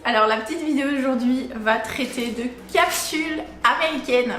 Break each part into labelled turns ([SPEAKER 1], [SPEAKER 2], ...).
[SPEAKER 1] Alors la petite vidéo d'aujourd'hui va traiter de capsules américaines.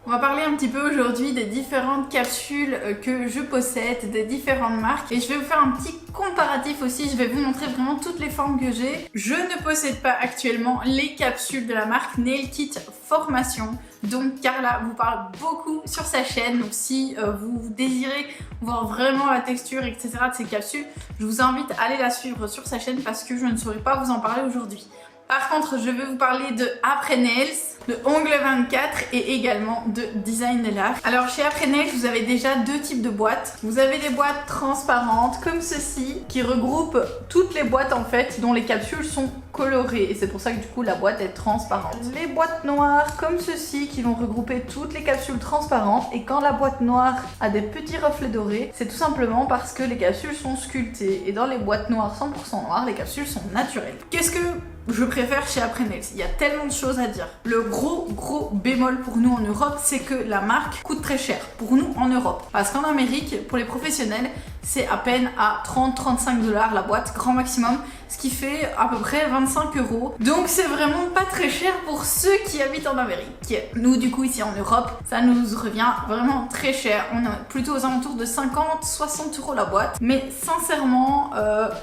[SPEAKER 1] On va parler un petit peu aujourd'hui des différentes capsules que je possède, des différentes marques, et je vais vous faire un petit comparatif aussi. Je vais vous montrer vraiment toutes les formes que j'ai. Je ne possède pas actuellement les capsules de la marque Nail Kit Formation, donc Carla vous parle beaucoup sur sa chaîne. Donc si vous désirez voir vraiment la texture, etc. de ces capsules, je vous invite à aller la suivre sur sa chaîne parce que je ne saurais pas vous en parler aujourd'hui. Par contre, je vais vous parler de Après Nails, de Ongle 24 et également de Design Nail Art. Alors chez Après Nails, vous avez déjà deux types de boîtes. Vous avez des boîtes transparentes comme ceci qui regroupent toutes les boîtes en fait dont les capsules sont colorées et c'est pour ça que du coup la boîte est transparente. Les boîtes noires comme ceci qui vont regrouper toutes les capsules transparentes, et quand la boîte noire a des petits reflets dorés, c'est tout simplement parce que les capsules sont sculptées, et dans les boîtes noires 100% noires, les capsules sont naturelles. Qu'est-ce que je préfère chez Après Nails? Il y a tellement de choses à dire. Le gros bémol pour nous en Europe, c'est que la marque coûte très cher pour nous en Europe. Parce qu'en Amérique, pour les professionnels, c'est à peine à 30-35 $ la boîte, grand maximum, ce qui fait à peu près 25 €. Donc c'est vraiment pas très cher pour ceux qui habitent en Amérique. Nous du coup ici en Europe, ça nous revient vraiment très cher. On est plutôt aux alentours de 50-60 € la boîte. Mais sincèrement,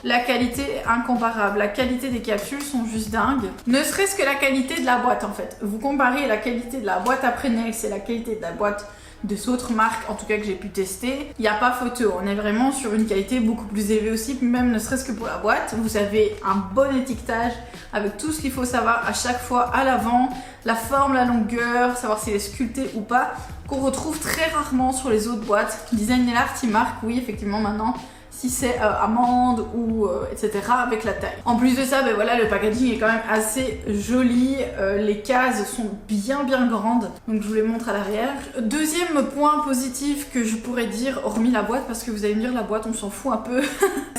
[SPEAKER 1] la qualité est incomparable. La qualité des capsules sont juste dingues. Ne serait-ce que la qualité de la boîte en fait. Vous comparez la qualité de la boîte Après Nails et la qualité de la boîte des autres marques, en tout cas que j'ai pu tester, il n'y a pas photo. On est vraiment sur une qualité beaucoup plus élevée aussi, même ne serait-ce que pour la boîte. Vous avez un bon étiquetage avec tout ce qu'il faut savoir à chaque fois à l'avant, la forme, la longueur, savoir si elle est sculptée ou pas, qu'on retrouve très rarement sur les autres boîtes. Design Nail Art, il marque, oui, effectivement, maintenant, si c'est amande ou etc. avec la taille. En plus de ça, ben voilà, le packaging est quand même assez joli. Les cases sont bien grandes, donc je vous les montre à l'arrière. Deuxième point positif que je pourrais dire, hormis la boîte, parce que vous allez me dire la boîte on s'en fout un peu,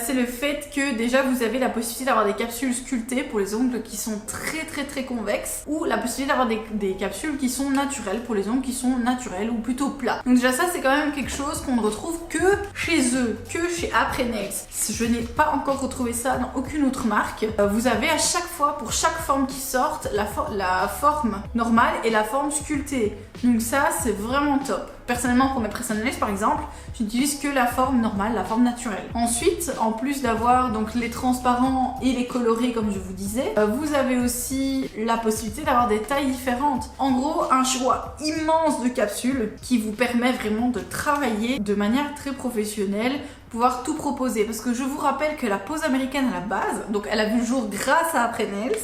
[SPEAKER 1] c'est le fait que déjà vous avez la possibilité d'avoir des capsules sculptées pour les ongles qui sont très convexes, ou la possibilité d'avoir des capsules qui sont naturelles pour les ongles qui sont naturels ou plutôt plats. Donc déjà ça c'est quand même quelque chose qu'on ne retrouve que chez eux, que chez Après Nails. Je n'ai pas encore retrouvé ça dans aucune autre marque. Vous avez à chaque fois, pour chaque forme qui sorte, la forme normale et la forme sculptée. Donc ça, c'est vraiment top. Personnellement, pour mes Press Nails par exemple, j'utilise que la forme normale, la forme naturelle. Ensuite, en plus d'avoir donc les transparents et les colorés comme je vous disais, vous avez aussi la possibilité d'avoir des tailles différentes. En gros, un choix immense de capsules qui vous permet vraiment de travailler de manière très professionnelle, pouvoir tout proposer. Parce que je vous rappelle que la pose américaine à la base, donc elle a vu le jour grâce à Après Nails.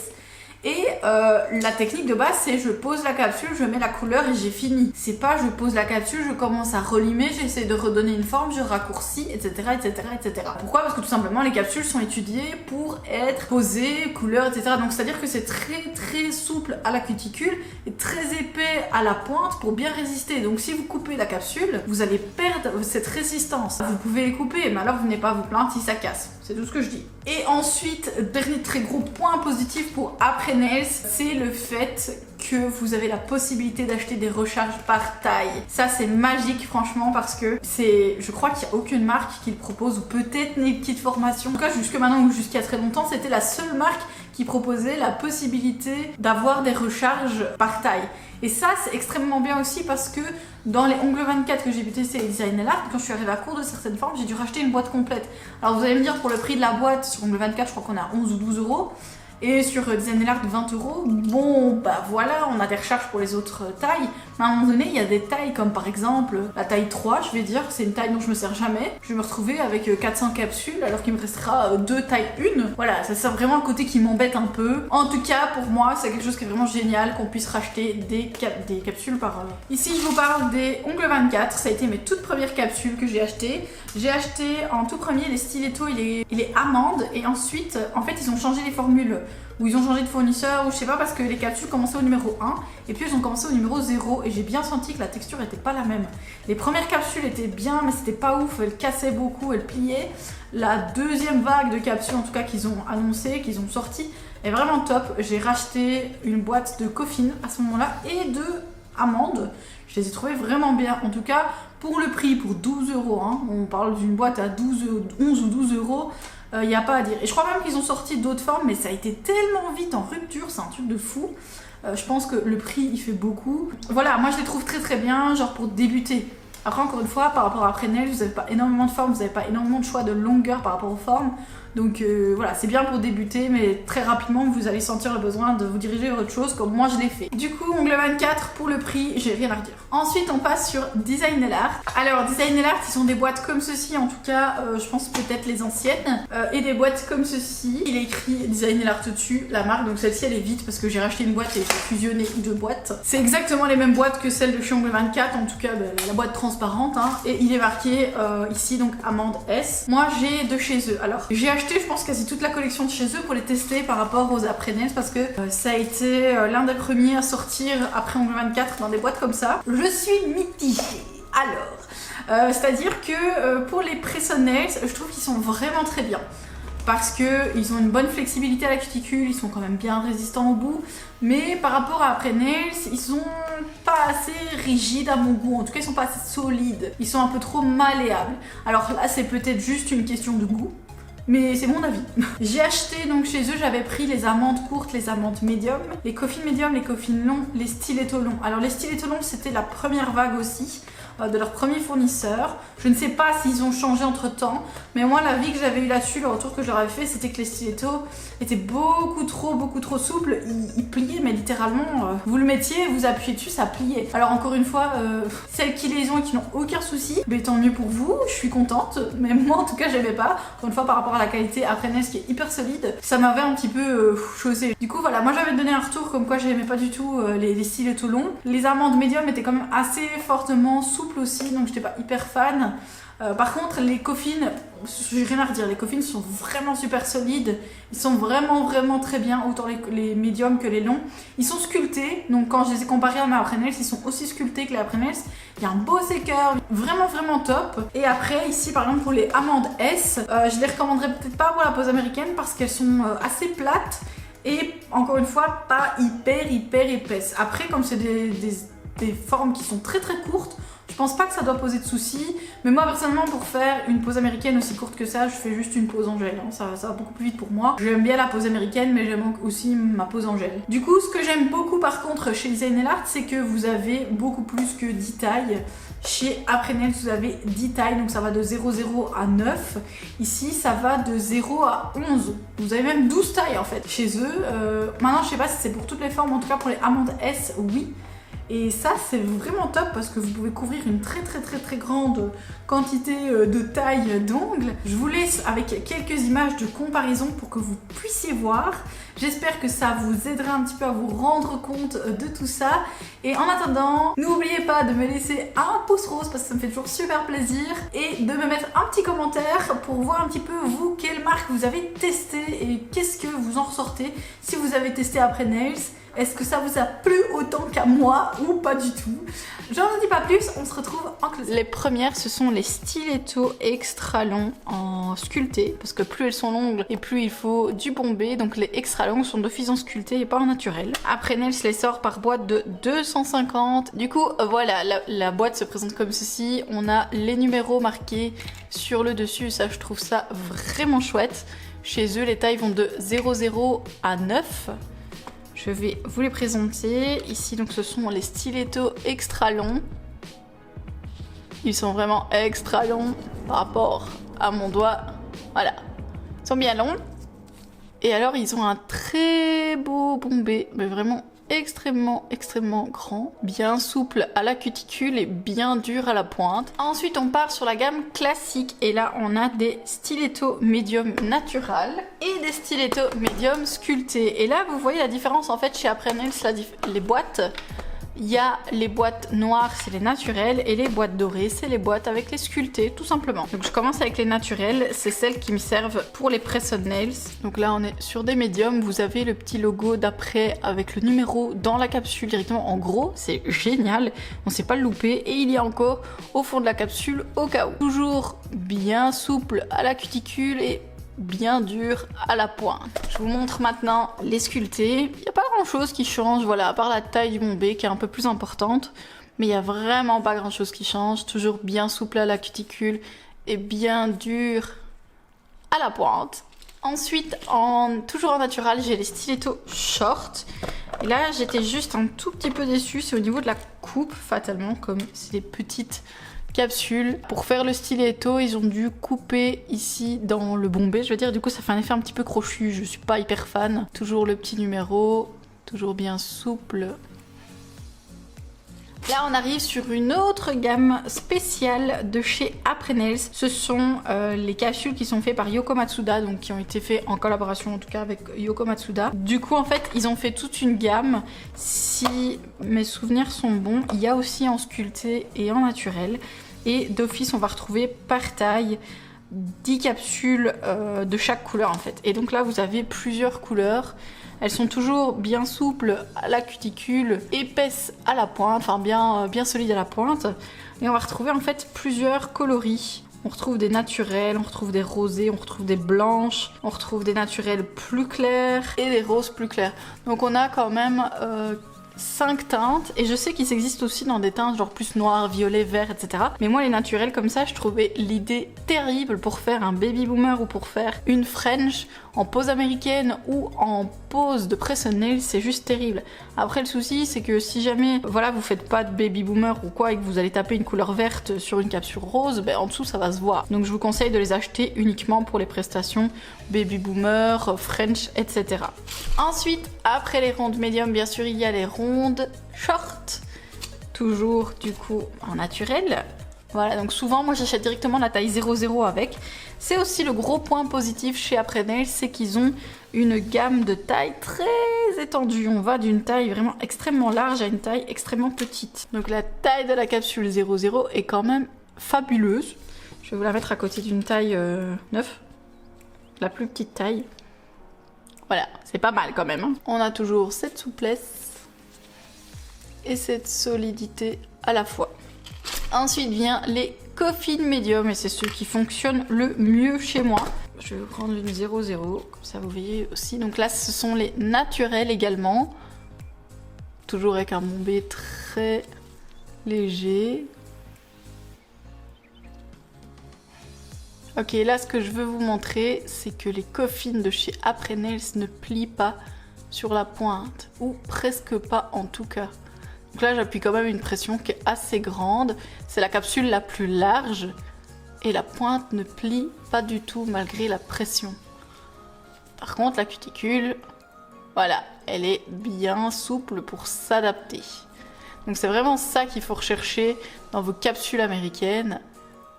[SPEAKER 1] Et la technique de base, c'est je pose la capsule, je mets la couleur et j'ai fini. C'est pas je pose la capsule, je commence à relimer, j'essaie de redonner une forme, je raccourcis, etc. Pourquoi? Parce que tout simplement, les capsules sont étudiées pour être posées, couleurs, etc. Donc c'est-à-dire que c'est très souple à la cuticule et très épais à la pointe pour bien résister. Donc si vous coupez la capsule, vous allez perdre cette résistance. Vous pouvez les couper, mais alors vous n'allez pas vous plaindre si ça casse. C'est tout ce que je dis. Et ensuite, dernier très gros point positif pour Après Nails, c'est le fait que vous avez la possibilité d'acheter des recharges par taille. Ça c'est magique franchement, parce que je crois qu'il n'y a aucune marque qui le propose, ou peut-être Nail Kit Formation. En tout cas jusque maintenant ou jusqu'à très longtemps, c'était la seule marque qui proposait la possibilité d'avoir des recharges par taille. Et ça c'est extrêmement bien aussi, parce que dans les Ongle 24 que j'ai pu tester les Design Nail Art, quand je suis arrivée à court de certaines formes, j'ai dû racheter une boîte complète. Alors vous allez me dire, pour le prix de la boîte sur Ongle 24, je crois qu'on a 11 ou 12 €. Et sur Design Nail Art 20 €, bon bah voilà, on a des recharges pour les autres tailles, mais à un moment donné il y a des tailles comme par exemple la taille 3, je vais dire, c'est une taille dont je me sers jamais. Je vais me retrouver avec 400 capsules alors qu'il me restera 2 tailles 1. Voilà, ça c'est vraiment un côté qui m'embête un peu. En tout cas pour moi c'est quelque chose qui est vraiment génial, qu'on puisse racheter des capsules par Ici je vous parle des Ongle 24, ça a été mes toutes premières capsules que j'ai achetées. J'ai acheté en tout premier les stilettos et les amandes, et ensuite en fait ils ont changé les formules, ou ils ont changé de fournisseur, ou je sais pas, parce que les capsules commençaient au numéro 1 et puis elles ont commencé au numéro 0, et j'ai bien senti que la texture était pas la même. Les premières capsules étaient bien, mais c'était pas ouf, elles cassaient beaucoup, elles pliaient. La deuxième vague de capsules en tout cas qu'ils ont annoncé, qu'ils ont sorti, est vraiment top. J'ai racheté une boîte de Coffin à ce moment là et de amandes. Je les ai trouvés vraiment bien. En tout cas, pour le prix, pour 12 €, hein, on parle d'une boîte à 11 ou 12 €. Il n'y a pas à dire. Et je crois même qu'ils ont sorti d'autres formes, mais ça a été tellement vite en rupture, c'est un truc de fou. Je pense que le prix, il fait beaucoup. Voilà, moi je les trouve très très bien, genre pour débuter. Après, encore une fois, par rapport à Prenels, vous n'avez pas énormément de formes, vous n'avez pas énormément de choix de longueur par rapport aux formes. Donc voilà, c'est bien pour débuter, mais très rapidement, vous allez sentir le besoin de vous diriger vers autre chose, comme moi je l'ai fait. Du coup, ongle 24, pour le prix, j'ai rien à redire. Ensuite, on passe sur Design Art. Alors, Design Art, ils sont des boîtes comme ceci, en tout cas, je pense peut-être les anciennes, et des boîtes comme ceci. Il est écrit Design Art dessus, la marque, donc celle-ci elle est vide parce que j'ai racheté une boîte et j'ai fusionné deux boîtes. C'est exactement les mêmes boîtes que celle de chez ongle 24, en tout cas la boîte transparente, hein, et il est marqué ici donc Amande S. Moi j'ai de chez eux. Alors, j'ai acheté je pense quasi toute la collection de chez eux pour les tester par rapport aux après-Nails parce que ça a été l'un des premiers à sortir après ongle 24 dans des boîtes comme ça. Je suis mitigée. Alors, c'est-à-dire que pour les Press-on-Nails, je trouve qu'ils sont vraiment très bien. Parce qu'ils ont une bonne flexibilité à la cuticule, ils sont quand même bien résistants au bout. Mais par rapport à après-Nails, ils sont pas assez rigides à mon goût. En tout cas, ils sont pas assez solides. Ils sont un peu trop malléables. Alors là, c'est peut-être juste une question de goût. Mais c'est mon avis. J'ai acheté donc chez eux, j'avais pris les amandes courtes, les amandes médium, les coffines médium, les coffines longs, les stilettos longs. Alors les stilettos longs, c'était la première vague aussi de leur premier fournisseur. Je ne sais pas s'ils ont changé entre temps, mais moi l'avis que j'avais eu là-dessus, le retour que je leur avais fait, c'était que les stilettos étaient beaucoup trop souples. Ils pliaient, mais littéralement, vous le mettiez, vous appuyez dessus, ça pliait. Alors encore une fois, celles qui les ont et qui n'ont aucun souci, mais tant mieux pour vous, je suis contente, mais moi en tout cas j'aimais pas. Encore une fois, par rapport à la qualité après-Nails qui est hyper solide, ça m'avait un petit peu chaussé. Du coup voilà, moi j'avais donné un retour comme quoi j'aimais pas du tout les stilettos longs. Les amandes médium étaient quand même assez fortement souples aussi, donc j'étais pas hyper fan. Par contre, les coffines, j'ai rien à redire, les coffines sont vraiment super solides, ils sont vraiment très bien, autant les médiums que les longs. Ils sont sculptés, donc quand je les ai comparés à mes après-Nails, ils sont aussi sculptés que les après-Nails. Il y a un beau séqueur, vraiment top. Et après, ici par exemple pour les amandes S, je les recommanderais peut-être pas pour la pose américaine parce qu'elles sont assez plates et encore une fois pas hyper épaisses. Après, comme c'est des formes qui sont très courtes, je pense pas que ça doit poser de soucis, mais moi personnellement pour faire une pose américaine aussi courte que ça, je fais juste une pose en gel, hein. Ça va beaucoup plus vite pour moi. J'aime bien la pose américaine, mais j'aime aussi ma pose en gel. Du coup, ce que j'aime beaucoup par contre chez Design Art, c'est que vous avez beaucoup plus que 10 tailles. Chez après-Nails, vous avez 10 tailles, donc ça va de 0,0 à 9. Ici, ça va de 0 à 11. Vous avez même 12 tailles en fait chez eux. Maintenant, je sais pas si c'est pour toutes les formes, en tout cas pour les amandes S, oui. Et ça c'est vraiment top parce que vous pouvez couvrir une très grande quantité de taille d'ongles. Je vous laisse avec quelques images de comparaison pour que vous puissiez voir. J'espère que ça vous aidera un petit peu à vous rendre compte de tout ça. Et en attendant, n'oubliez pas de me laisser un pouce rose parce que ça me fait toujours super plaisir. Et de me mettre un petit commentaire pour voir un petit peu vous, quelle marque vous avez testé et qu'est-ce que vous en ressortez si vous avez testé après-Nails. Est-ce que ça vous a plu autant qu'à moi ou pas du tout? J'en dis pas plus, on se retrouve en closing. Les premières, ce sont les stilettos extra longs en sculpté, parce que plus elles sont longues et plus il faut du bombé, donc les extra longues sont d'office en sculpté et pas en naturel. Après Nails les sort par boîte de 250. Du coup, voilà, la boîte se présente comme ceci. On a les numéros marqués sur le dessus, ça je trouve ça vraiment chouette. Chez eux, les tailles vont de 0,0 à 9. Je vais vous les présenter. Ici, donc, ce sont les stilettos extra longs. Ils sont vraiment extra longs par rapport à mon doigt. Voilà. Ils sont bien longs. Et alors, ils ont un très beau bombé, mais vraiment extrêmement grand, bien souple à la cuticule et bien dur à la pointe. Ensuite on part sur la gamme classique et là on a des stilettos médium natural et des stilettos médium sculptés. Et là vous voyez la différence en fait chez après-Nails, les boîtes. Il y a les boîtes noires, c'est les naturels, et les boîtes dorées, c'est les boîtes avec les sculptés, tout simplement. Donc je commence avec les naturels, c'est celles qui me servent pour les Press-on-Nails. Donc là on est sur des médiums, vous avez le petit logo d'après avec le numéro dans la capsule directement en gros, c'est génial, on ne sait pas le louper. Et il y a encore au fond de la capsule au cas où. Toujours bien souple à la cuticule et bien dur à la pointe. Je vous montre maintenant les sculptés. Il n'y a pas grand chose qui change, voilà, à part la taille du bombé qui est un peu plus importante. Mais il n'y a vraiment pas grand chose qui change. Toujours bien souple à la cuticule et bien dur à la pointe. Ensuite, toujours en naturel, j'ai les stilettos short. Et là, j'étais juste un tout petit peu déçue. C'est au niveau de la coupe, fatalement, comme c'est des petites capsules. Pour faire le stiletto, ils ont dû couper ici dans le bombé. Je veux dire, du coup, ça fait un effet un petit peu crochu. Je suis pas hyper fan. Toujours le petit numéro, toujours bien souple. Là, on arrive sur une autre gamme spéciale de chez Après Nails. Ce sont les capsules qui sont faites par Yoko Matsuda, donc qui ont été faites en collaboration en tout cas avec Yoko Matsuda. Du coup, en fait, ils ont fait toute une gamme. Si mes souvenirs sont bons, il y a aussi en sculpté et en naturel. Et d'office, on va retrouver par taille 10 capsules de chaque couleur en fait. Et donc là, vous avez plusieurs couleurs. Elles sont toujours bien souples à la cuticule, épaisses à la pointe, enfin bien solides à la pointe. Et on va retrouver en fait plusieurs coloris. On retrouve des naturels, on retrouve des rosés, on retrouve des blanches, on retrouve des naturels plus clairs et des roses plus clairs. Donc on a quand même 5 teintes, et je sais qu'ils existent aussi dans des teintes genre plus noir, violet, vert, etc. Mais moi les naturels comme ça, je trouvais l'idée terrible pour faire un baby boomer ou pour faire une French en pose américaine ou en pose de press on nail, c'est juste terrible. Après le souci c'est que si jamais voilà vous faites pas de baby boomer ou quoi et que vous allez taper une couleur verte sur une capsule rose, ben en dessous ça va se voir. Donc je vous conseille de les acheter uniquement pour les prestations baby boomer, French, etc. Ensuite, après les rondes médium, bien sûr il y a les rondes short, toujours du coup en naturel. Voilà, donc souvent moi j'achète directement la taille 00 avec. C'est aussi le gros point positif chez Après Nails, c'est qu'ils ont une gamme de tailles très étendue. On va d'une taille vraiment extrêmement large à une taille extrêmement petite. Donc la taille de la capsule 00 est quand même fabuleuse. Je vais vous la mettre à côté d'une taille 9, la plus petite taille. Voilà, c'est pas mal quand même. Hein. On a toujours cette souplesse et cette solidité à la fois. Ensuite vient les coffins médium, et c'est ceux qui fonctionnent le mieux chez moi. Je vais prendre une 00, comme ça vous voyez aussi. Donc là, ce sont les naturels également. Toujours avec un bombé très léger. Ok, là, ce que je veux vous montrer, c'est que les coffins de chez Après Nails ne plient pas sur la pointe, ou presque pas en tout cas. Donc là, j'appuie quand même une pression qui est assez grande. C'est la capsule la plus large et la pointe ne plie pas du tout malgré la pression. Par contre, la cuticule, voilà, elle est bien souple pour s'adapter. Donc c'est vraiment ça qu'il faut rechercher dans vos capsules américaines.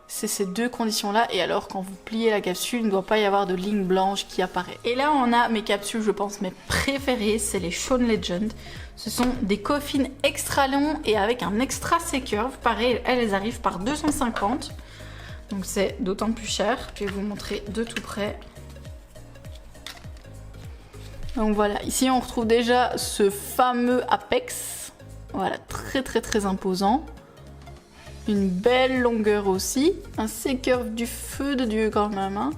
[SPEAKER 1] C'est ces deux conditions-là, et alors quand vous pliez la capsule, il ne doit pas y avoir de ligne blanche qui apparaît. Et là, on a mes capsules, je pense, mes préférées, c'est les Sean Legend. Ce sont des coffins extra longs et avec un extra C-curve. Pareil, elles arrivent par 250, donc c'est d'autant plus cher. Je vais vous montrer de tout près. Donc voilà, ici on retrouve déjà ce fameux apex. Voilà, très imposant. Une belle longueur aussi, un C-curve du feu de Dieu quand même. Hein.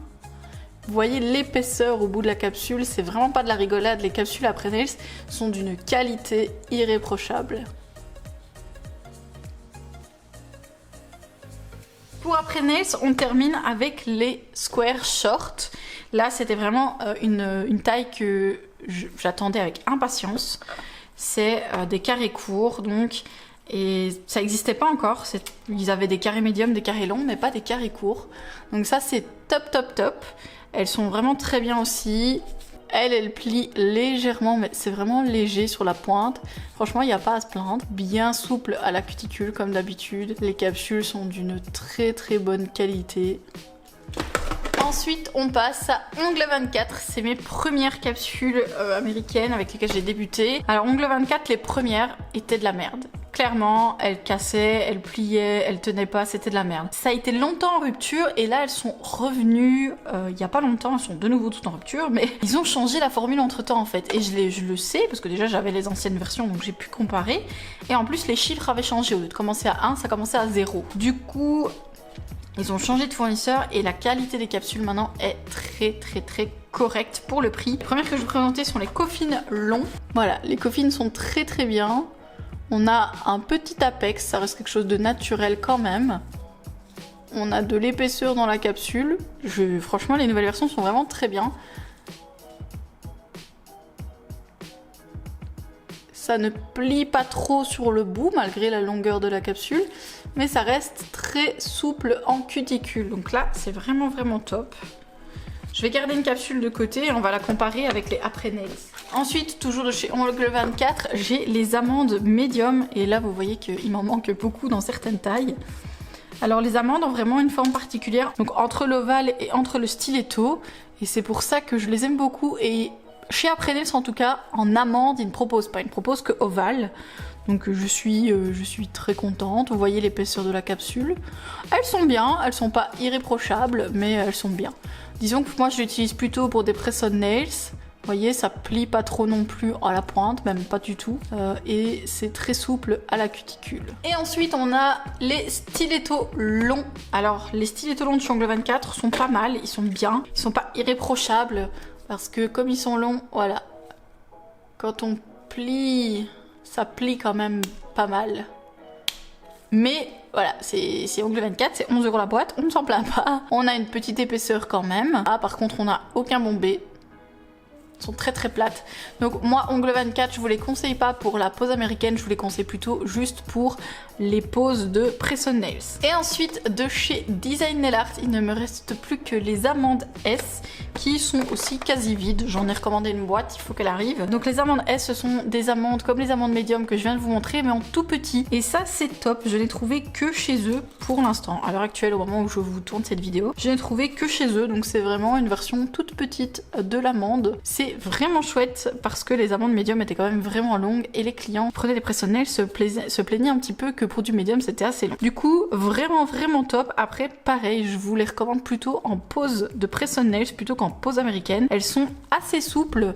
[SPEAKER 1] Vous voyez l'épaisseur au bout de la capsule, c'est vraiment pas de la rigolade. Les capsules Après Nails sont d'une qualité irréprochable. Pour Après Nails, on termine avec les square short. Là, c'était vraiment une taille que j'attendais avec impatience. C'est des carrés courts, donc... Et ça n'existait pas encore, ils avaient des carrés médiums, des carrés longs, mais pas des carrés courts. Donc ça c'est top. Elles sont vraiment très bien aussi. Elles plient légèrement, mais c'est vraiment léger sur la pointe. Franchement, il n'y a pas à se plaindre. Bien souple à la cuticule comme d'habitude. Les capsules sont d'une très bonne qualité. Ensuite, on passe à Ongle 24. C'est mes premières capsules américaines avec lesquelles j'ai débuté. Alors, Ongle 24, les premières étaient de la merde. Clairement, elles cassaient, elles pliaient, elles tenaient pas, c'était de la merde. Ça a été longtemps en rupture et là, elles sont revenues il y a pas longtemps. Elles sont de nouveau toutes en rupture, mais ils ont changé la formule entre temps en fait. Et je le sais parce que déjà, j'avais les anciennes versions donc j'ai pu comparer. Et en plus, les chiffres avaient changé. Au lieu de commencer à 1, ça commençait à 0. Du coup... Ils ont changé de fournisseur et la qualité des capsules maintenant est très correctes pour le prix. Les premières que je vais vous présenter sont les coffines longs. Voilà, les coffines sont très très bien. On a un petit apex, ça reste quelque chose de naturel quand même. On a de l'épaisseur dans la capsule. Franchement, les nouvelles versions sont vraiment très bien. Ça ne plie pas trop sur le bout malgré la longueur de la capsule, mais ça reste très souple en cuticule. Donc là, c'est vraiment vraiment top. Je vais garder une capsule de côté et on va la comparer avec les Après Nails. Ensuite, toujours de chez Ongle24, j'ai les amandes médium. Et là, vous voyez qu'il m'en manque beaucoup dans certaines tailles. Alors les amandes ont vraiment une forme particulière, donc entre l'ovale et entre le stiletto. Et c'est pour ça que je les aime beaucoup. Et chez Après Nails, en tout cas, en amande, ils ne proposent pas. Ils ne proposent que ovale. Donc je suis très contente. Vous voyez l'épaisseur de la capsule. Elles sont bien, elles sont pas irréprochables, mais elles sont bien. Disons que moi je l'utilise plutôt pour des press-on nails. Vous voyez, ça plie pas trop non plus à la pointe, même pas du tout. Et c'est très souple à la cuticule. Et ensuite on a les stilettos longs. Alors les stilettos longs de chez Ongle24 sont pas mal, ils sont bien. Ils sont pas irréprochables parce que comme ils sont longs, voilà. Quand on plie, ça plie quand même pas mal. Mais voilà, c'est Ongle24, c'est 11 € la boîte, on ne s'en plaint pas. On a une petite épaisseur quand même. Ah, par contre, on n'a aucun bombé. Elles sont très très plates. Donc moi, Ongle24, je vous les conseille pas pour la pose américaine, je vous les conseille plutôt juste pour les poses de press-on nails. Et ensuite, de chez Design Nail Art, il ne me reste plus que les amandes S qui sont aussi quasi vides. J'en ai recommandé une boîte, il faut qu'elle arrive. Donc les amandes S, ce sont des amandes comme les amandes médium que je viens de vous montrer, mais en tout petit. Et ça, c'est top. Je l'ai trouvé que chez eux pour l'instant. À l'heure actuelle, au moment où je vous tourne cette vidéo, je l'ai trouvé que chez eux. Donc c'est vraiment une version toute petite de l'amande. C'est vraiment chouette parce que les amandes médium étaient quand même vraiment longues et les clients prenaient des press-on nails se plaignaient un petit peu que pour du médium c'était assez long. Du coup, vraiment vraiment top. Après, pareil, je vous les recommande plutôt en pose de press-on nails plutôt qu'en pose américaine. Elles sont assez souples.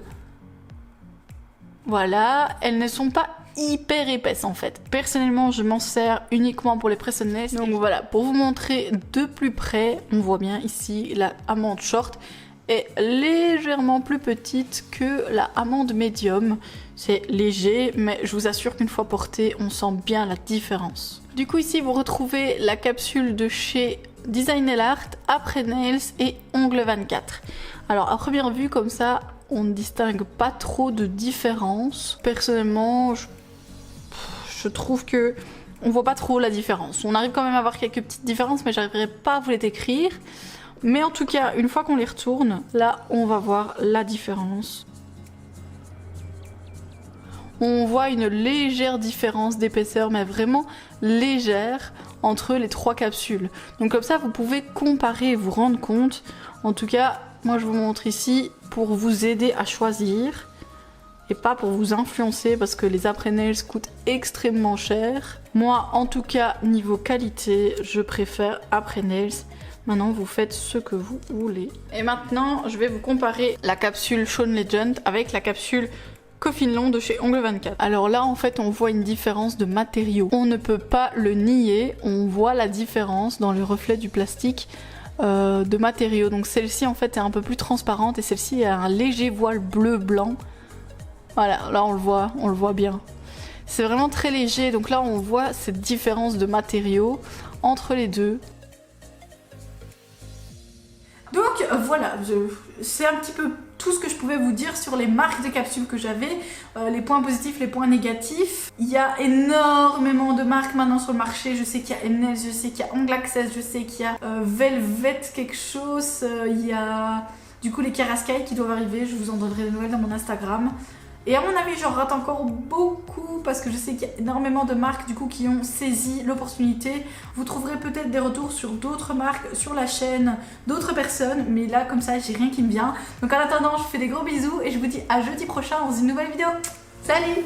[SPEAKER 1] Voilà, elles ne sont pas hyper épaisses en fait. Personnellement, je m'en sers uniquement pour les press-on nails. Donc voilà, pour vous montrer de plus près, on voit bien ici la amande short est légèrement plus petite que la amande médium. C'est léger, mais je vous assure qu'une fois portée, on sent bien la différence. Du coup, ici, vous retrouvez la capsule de chez Design Nail Art, Après Nails et Ongle24. Alors, à première vue, comme ça, on ne distingue pas trop de différence. Personnellement, je trouve que on voit pas trop la différence. On arrive quand même à voir quelques petites différences, mais j'arriverai pas à vous les décrire. Mais en tout cas, une fois qu'on les retourne, là, on va voir la différence. On voit une légère différence d'épaisseur, mais vraiment légère, entre les trois capsules. Donc comme ça, vous pouvez comparer et vous rendre compte. En tout cas, moi, je vous montre ici pour vous aider à choisir. Et pas pour vous influencer, parce que les Après Nails coûtent extrêmement cher. Moi, en tout cas, niveau qualité, je préfère Après Nails. Maintenant, vous faites ce que vous voulez. Et maintenant, je vais vous comparer la capsule Shone Legend avec la capsule Coffin Long de chez Ongle24. Alors là, en fait, on voit une différence de matériaux. On ne peut pas le nier. On voit la différence dans le reflet du plastique de matériaux. Donc celle-ci, en fait, est un peu plus transparente et celle-ci a un léger voile bleu-blanc. Voilà, là, on le voit bien. C'est vraiment très léger. Donc là, on voit cette différence de matériaux entre les deux. Donc voilà, c'est un petit peu tout ce que je pouvais vous dire sur les marques de capsules que j'avais, les points positifs, les points négatifs. Il y a énormément de marques maintenant sur le marché. Je sais qu'il y a Mnails, je sais qu'il y a Ongle Access, je sais qu'il y a Velvet quelque chose, il y a du coup les Keraskai qui doivent arriver. Je vous en donnerai des nouvelles dans mon Instagram. Et à mon avis, j'en rate encore beaucoup parce que je sais qu'il y a énormément de marques du coup qui ont saisi l'opportunité. Vous trouverez peut-être des retours sur d'autres marques sur la chaîne, d'autres personnes, mais là comme ça, j'ai rien qui me vient. Donc en attendant, je vous fais des gros bisous et je vous dis à jeudi prochain dans une nouvelle vidéo. Salut!